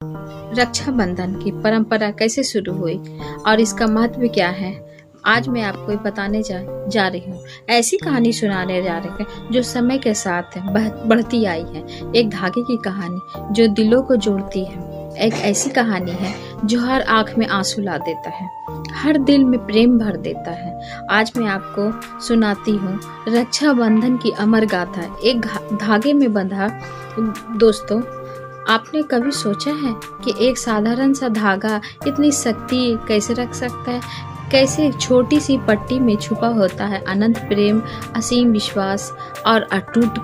रक्षाबंधन की परंपरा कैसे शुरू हुई और इसका महत्व क्या है, आज मैं आपको बताने जा रही हूँ। ऐसी कहानी सुनाने जा रही हूँ जो समय के साथ बढ़ती आई है। एक धागे की कहानी जो दिलों को जोड़ती है। एक ऐसी कहानी है जो हर आंख में आंसू ला देता है, हर दिल में प्रेम भर देता है। आज मैं आपको सुनाती हूँ रक्षाबंधन की अमर गाथा, एक धागे में बंधा। दोस्तों, आपने कभी सोचा है कि एक साधारण सा धागा इतनी शक्ति कैसे रख सकता है? कैसे एक छोटी सी पट्टी में छुपा होता है अनंत प्रेम, असीम विश्वास और अटूट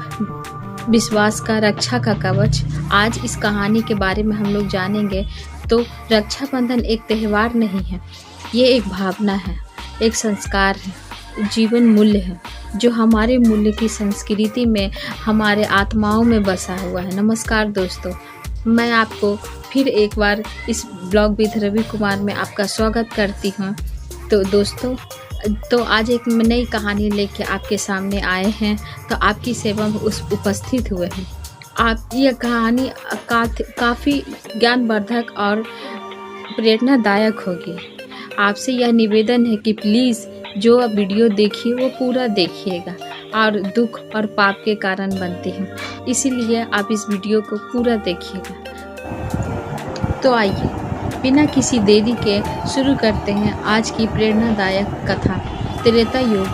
विश्वास का रक्षा का कवच। आज इस कहानी के बारे में हम लोग जानेंगे। तो रक्षाबंधन एक त्योहार नहीं है, ये एक भावना है, एक संस्कार है, जीवन मूल्य है जो हमारे मूल्य की संस्कृति में, हमारे आत्माओं में बसा हुआ है। नमस्कार दोस्तों, मैं आपको फिर एक बार इस ब्लॉग विद रवि कुमार में आपका स्वागत करती हूँ। तो दोस्तों, तो आज एक नई कहानी लेके आपके सामने आए हैं, तो आपकी सेवा में उपस्थित हुए हैं। आप यह कहानी काफ़ी ज्ञानवर्धक और प्रेरणादायक होगी। आपसे यह निवेदन है कि प्लीज़ जो आप वीडियो देखिए वो पूरा देखिएगा और दुख और पाप के कारण बनती हैं, इसीलिए आप इस वीडियो को पूरा देखिएगा। तो आइए बिना किसी देरी के शुरू करते हैं आज की प्रेरणादायक कथा। त्रेता युग,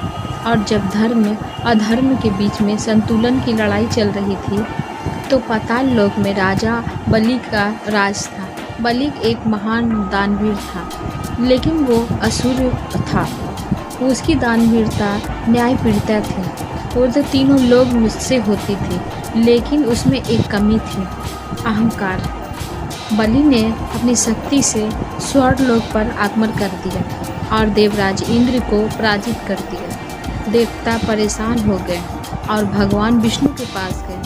और जब धर्म अधर्म के बीच में संतुलन की लड़ाई चल रही थी, तो पाताल लोक में राजा बलि का राज था। बलि एक महान दानवीर था, लेकिन वो असुर था। उसकी दानवीरता न्यायप्रियता थी। वो तो तीनों लोग मुझसे होती थी, लेकिन उसमें एक कमी थी, अहंकार। बलि ने अपनी शक्ति से स्वर्गलोक पर आक्रमण कर दिया और देवराज इंद्र को पराजित कर दिया। देवता परेशान हो गए और भगवान विष्णु के पास गए।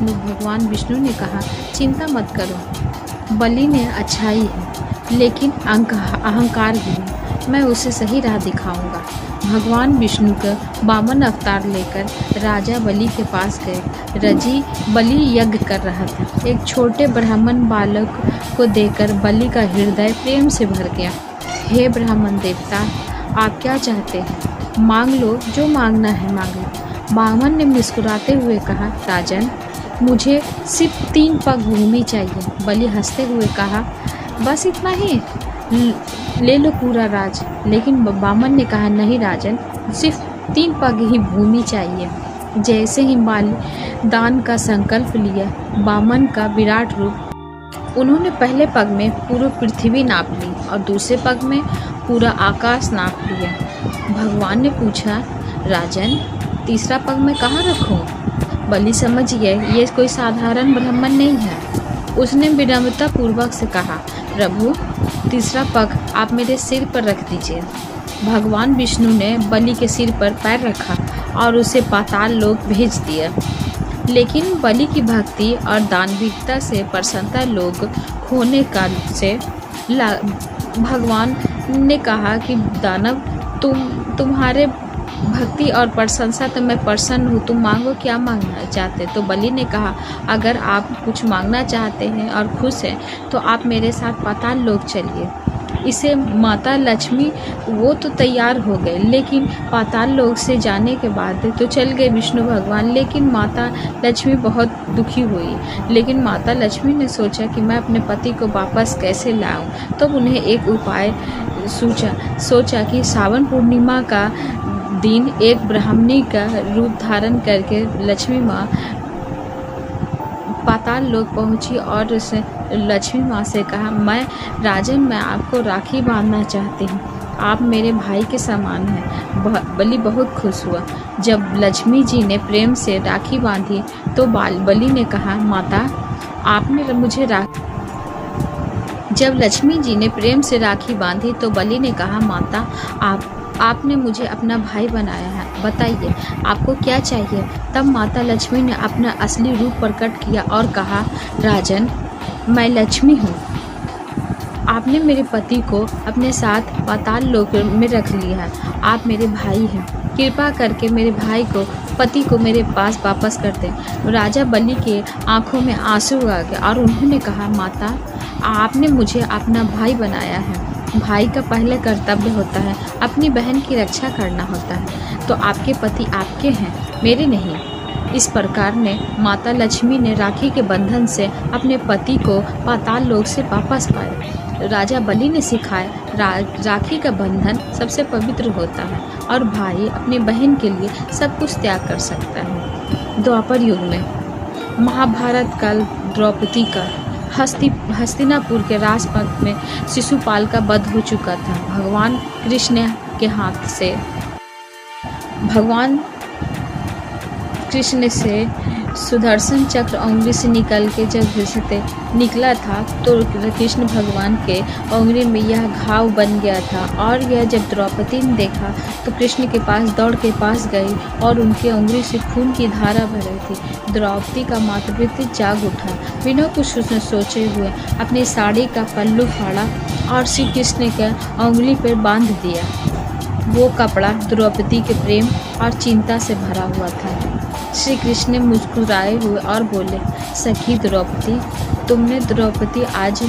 भगवान विष्णु ने कहा, चिंता मत करो, बलि ने अच्छाई है लेकिन अहंकार भी है, मैं उसे सही राह दिखाऊंगा। भगवान विष्णु का वामन अवतार लेकर राजा बलि के पास गए। रजी बलि यज्ञ कर रहा था। एक छोटे ब्राह्मण बालक को देखकर बलि का हृदय प्रेम से भर गया। हे ब्राह्मण देवता, आप क्या चाहते हैं? मांग लो, जो मांगना है मांग लो। ब्राह्मण ने मुस्कुराते हुए कहा, राजन, मुझे सिर्फ 3 पग भूमि चाहिए। बलि हंसते हुए कहा, बस इतना ही? ले लो पूरा राज। लेकिन वामन ने कहा, नहीं राजन, सिर्फ 3 पग ही भूमि चाहिए। जैसे ही बलि दान का संकल्प लिया, वामन का विराट रूप, उन्होंने पहले पग में पूरी पृथ्वी नाप ली और दूसरे पग में पूरा आकाश नाप लिया। भगवान ने पूछा, राजन, तीसरा पग मैं कहाँ रखूं? बलि समझ गए ये कोई साधारण ब्राह्मण नहीं है। उसने विनम्रता पूर्वक से कहा, प्रभु, तीसरा पग आप मेरे सिर पर रख दीजिए। भगवान विष्णु ने बलि के सिर पर पैर रखा और उसे पाताल लोक भेज दिया। लेकिन बलि की भक्ति और दानवीरता से प्रसन्नता लोग खोने का से भगवान ने कहा कि दानव, तुम्हारे भक्ति और प्रशंसा तो मैं प्रसन्न हूँ, तुम मांगो, क्या मांगना चाहते? तो बलि ने कहा, अगर आप कुछ मांगना चाहते हैं और खुश हैं तो आप मेरे साथ पाताल लोक चलिए। इसे माता लक्ष्मी, वो तो तैयार हो गए, लेकिन पाताल लोक से जाने के बाद तो चल गए विष्णु भगवान। लेकिन माता लक्ष्मी बहुत दुखी हुई। लेकिन माता लक्ष्मी ने सोचा कि मैं अपने पति को वापस कैसे लाऊं। तो उन्हें एक उपाय सोचा कि सावन पूर्णिमा का दिन एक ब्राह्मणी का रूप धारण करके लक्ष्मी माँ पाताल लोक पहुँची और उसने लक्ष्मी माँ से कहा, राजन, मैं आपको राखी बांधना चाहती हूँ, आप मेरे भाई के समान हैं। बलि बहुत खुश हुआ। जब लक्ष्मी जी ने प्रेम से राखी बांधी तो बलि ने कहा, माता, आपने मुझे जब लक्ष्मी जी ने प्रेम से राखी बांधी तो बलि ने कहा, माता, आपने मुझे अपना भाई बनाया है, बताइए आपको क्या चाहिए? तब माता लक्ष्मी ने अपना असली रूप प्रकट किया और कहा, राजन, मैं लक्ष्मी हूँ। आपने मेरे पति को अपने साथ पाताल लोक में रख लिया है। आप मेरे भाई हैं, कृपा करके मेरे भाई को पति को मेरे पास वापस कर दें। राजा बलि के आंखों में आंसू आ गए और उन्होंने कहा, माता, आपने मुझे अपना भाई बनाया है। भाई का पहला कर्तव्य होता है अपनी बहन की रक्षा करना होता है, तो आपके पति आपके हैं, मेरे नहीं। इस प्रकार ने माता लक्ष्मी ने राखी के बंधन से अपने पति को पाताल लोक से वापस पाया। राजा बलि ने सिखाया राखी का बंधन सबसे पवित्र होता है और भाई अपनी बहन के लिए सब कुछ त्याग कर सकता है। द्वापर युग में महाभारत काल द्रौपदी का हस्तिनापुर के राजपथ में शिशुपाल का वध हो चुका था। भगवान कृष्ण के हाथ से सुदर्शन चक्र उंगली से निकल के जब निकला था तो कृष्ण भगवान के उंगली में यह घाव बन गया था। और यह जब द्रौपदी ने देखा तो कृष्ण के पास दौड़ के पास गई और उनके उंगली से खून की धारा बह रही थी। द्रौपदी का मातृत्व जाग उठा। बिना कुछ उसने सोचे हुए अपनी साड़ी का पल्लू फाड़ा और श्री कृष्ण के उंगली पर बांध दिया। वो कपड़ा द्रौपदी के प्रेम और चिंता से भरा हुआ था। श्री कृष्ण ने मुस्कुराए हुए और बोले, सखी द्रौपदी, तुमने द्रौपदी आज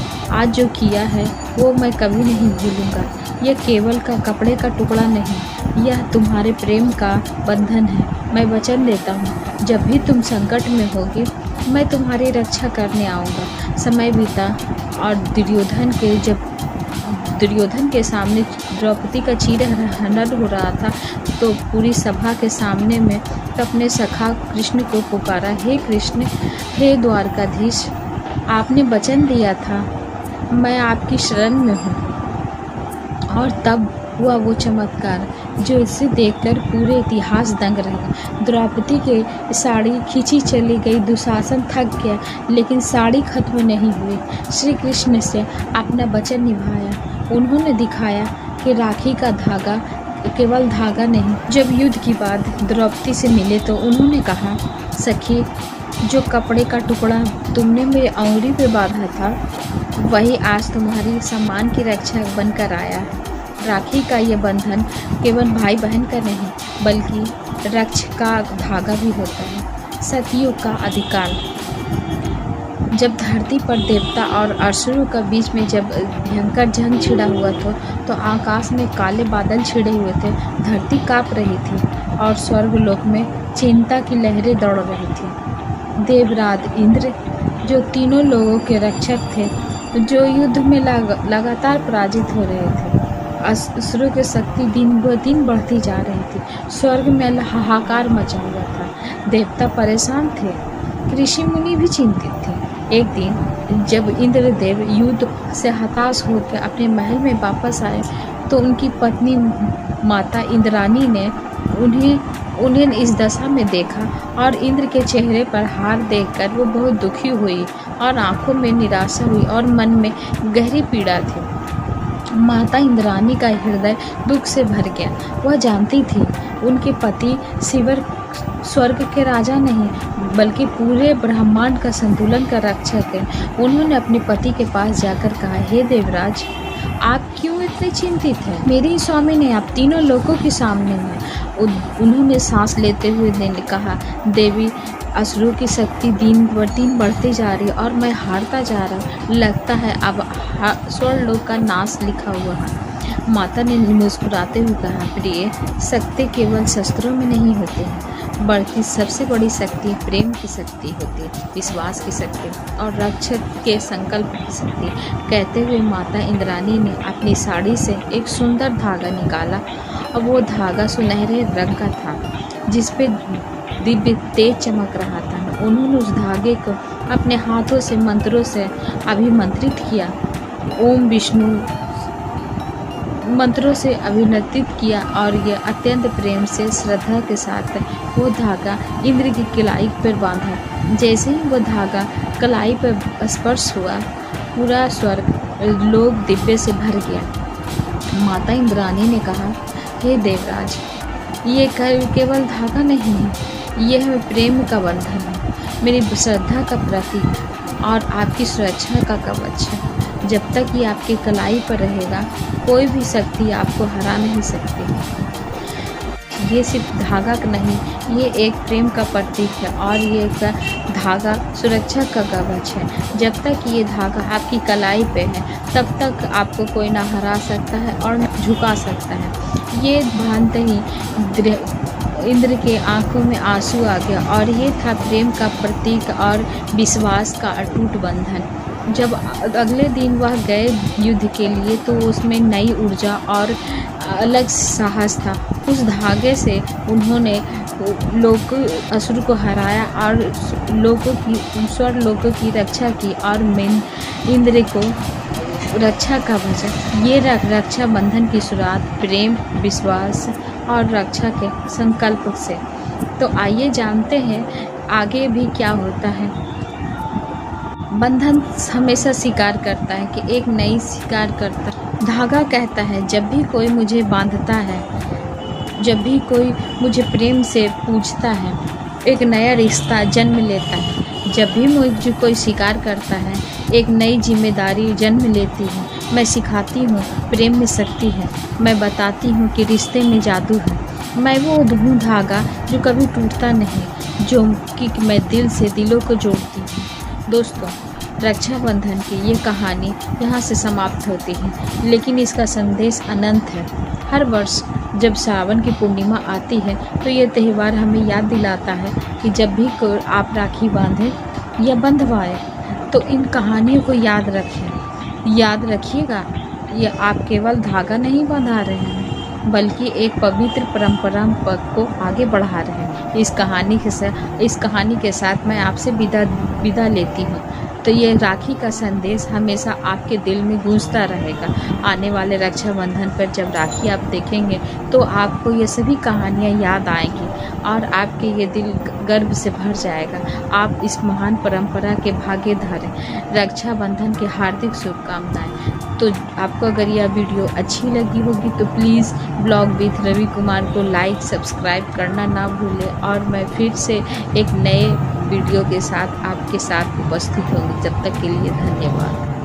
जो किया है वो मैं कभी नहीं भूलूंगा। यह केवल का कपड़े का टुकड़ा नहीं, यह तुम्हारे प्रेम का बंधन है। मैं वचन देता हूँ, जब भी तुम संकट में होगे मैं तुम्हारी रक्षा करने आऊँगा। समय बीता और दुर्योधन के सामने द्रौपदी का चीरहरण हो रहा था तो पूरी सभा के सामने में अपने सखा कृष्ण को पुकारा, हे कृष्ण, हे द्वारकाधीश, आपने वचन दिया था, मैं आपकी शरण में हूँ। और तब हुआ वो चमत्कार जो इसे देखकर पूरे इतिहास दंग रहा। द्रौपदी की साड़ी खींची चली गई, दुशासन थक गया, लेकिन साड़ी खत्म नहीं हुई। श्री कृष्ण से अपना वचन निभाया। उन्होंने दिखाया कि राखी का धागा केवल धागा नहीं। जब युद्ध की बात द्रौपदी से मिले तो उन्होंने कहा, सखी, जो कपड़े का टुकड़ा तुमने मेरे अंगुली पे बांधा था वही आज तुम्हारी सम्मान की रक्षा बनकर आया है। राखी का ये बंधन केवल भाई बहन का नहीं बल्कि रक्षा का धागा भी होता है। सतयुग का अधिकार। जब धरती पर देवता और असुरों के बीच में जब भयंकर जंग छिड़ा हुआ था तो आकाश में काले बादल छिड़े हुए थे। धरती काँप रही थी और स्वर्गलोक में चिंता की लहरें दौड़ रही थी। देवराज इंद्र, जो तीनों लोगों के रक्षक थे, जो युद्ध में लगातार पराजित हो रहे थे, असुरों की शक्ति दिन ब दिन बढ़ती जा रही थी। स्वर्ग में हाहाकार मचा हुआ था। देवता परेशान थे, ऋषि मुनि भी चिंतित थे। एक दिन जब इंद्रदेव युद्ध से हताश होकर अपने महल में वापस आए तो उनकी पत्नी माता इंद्राणी ने उन्हें इस दशा में देखा और इंद्र के चेहरे पर हार देखकर वो बहुत दुखी हुई और आंखों में निराशा हुई और मन में गहरी पीड़ा थी। माता इंद्राणी का हृदय दुख से भर गया। वह जानती थी उनके पति शिवर स्वर्ग के राजा नहीं बल्कि पूरे ब्रह्मांड का संतुलन का रक्षक है। उन्होंने अपने पति के पास जाकर कहा, हे देवराज, आप क्यों इतने चिंतित हैं? मेरे स्वामी ने आप तीनों लोगों के सामने हैं। उन्होंने सांस लेते हुए कहा, देवी, असुरों की शक्ति दिन ब दिन बढ़ती जा रही है और मैं हारता जा रहा हूँ। लगता है अब स्वर्गलोक का नाश लिखा हुआ है। माता ने मुस्कुराते हुए कहा, प्रिय, शक्ति केवल शस्त्रों में नहीं होती है बल्कि सबसे बड़ी शक्ति प्रेम की शक्ति होती है, विश्वास की शक्ति और रक्षक के संकल्प की शक्ति। कहते हुए माता इंद्राणी ने अपनी साड़ी से एक सुंदर धागा निकाला और वो धागा सुनहरे रंग का था जिसपे दिव्य तेज चमक रहा था। उन्होंने उस धागे को अपने हाथों से मंत्रों से अभिमंत्रित किया, ओम विष्णु मंत्रों से अभिनंदित किया और यह अत्यंत प्रेम से श्रद्धा के साथ वो धागा इंद्र की कलाई पर बांधा। जैसे ही वो धागा कलाई पर स्पर्श हुआ पूरा स्वर्ग लोक दिव्य से भर गया। माता इंद्राणी ने कहा, हे देवराज, ये केवल धागा नहीं है, यह प्रेम का बंधन है, मेरी श्रद्धा का प्रतीक और आपकी सुरक्षा का कवच है। जब तक ये आपके कलाई पर रहेगा कोई भी शक्ति आपको हरा नहीं सकती। ये सिर्फ धागा नहीं, ये एक प्रेम का प्रतीक है और ये एक धागा सुरक्षा का कवच है। जब तक ये धागा आपकी कलाई पे है तब तक आपको कोई ना हरा सकता है और न झुका सकता है। ये बांधते ही इंद्र के आंखों में आंसू आ गया और ये था प्रेम का प्रतीक और विश्वास का अटूट बंधन। जब अगले दिन वह गए युद्ध के लिए तो उसमें नई ऊर्जा और अलग साहस था। उस धागे से उन्होंने असुर को हराया और स्वर्ग लोगों की रक्षा की और इंद्र को रक्षा का वचन। ये रक्षा बंधन की शुरुआत प्रेम, विश्वास और रक्षा के संकल्प से। तो आइए जानते हैं आगे भी क्या होता है। बंधन हमेशा स्वीकार करता है कि एक नई स्वीकार करता है। धागा कहता है जब भी कोई मुझे बांधता है, जब भी कोई मुझे प्रेम से पूछता है, एक नया रिश्ता जन्म लेता है। जब भी मुझे कोई स्वीकार करता है, एक नई जिम्मेदारी जन्म लेती है। मैं सिखाती हूँ प्रेम में शक्ति है, मैं बताती हूँ कि रिश्ते में जादू है। मैं वो हूँ धागा जो कभी टूटता नहीं, जो कि मैं दिल से दिलों को जोड़ती हूँ। दोस्तों, रक्षाबंधन की ये कहानी यहाँ से समाप्त होती है, लेकिन इसका संदेश अनंत है। हर वर्ष जब श्रावण की पूर्णिमा आती है तो ये त्यौहार हमें याद दिलाता है कि जब भी आप राखी बांधें या बंधवाएं तो इन कहानियों को याद रखें। याद रखिएगा, ये आप केवल धागा नहीं बंधा रहे हैं बल्कि एक पवित्र परंपरा को आगे बढ़ा रहे हैं। इस कहानी के साथ मैं आपसे विदा लेती हूँ। तो ये राखी का संदेश हमेशा आपके दिल में गूंजता रहेगा। आने वाले रक्षाबंधन पर जब राखी आप देखेंगे तो आपको ये सभी कहानियाँ याद आएंगी और आपके ये दिल गर्व से भर जाएगा। आप इस महान परंपरा के भागीदार हैं। रक्षाबंधन की हार्दिक शुभकामनाएं। तो आपको अगर यह वीडियो अच्छी लगी होगी तो please blog with Ravi Kumar को लाइक सब्सक्राइब करना ना भूलें और मैं फिर से एक नए वीडियो के साथ आपके साथ उपस्थित होंगी। जब तक के लिए धन्यवाद।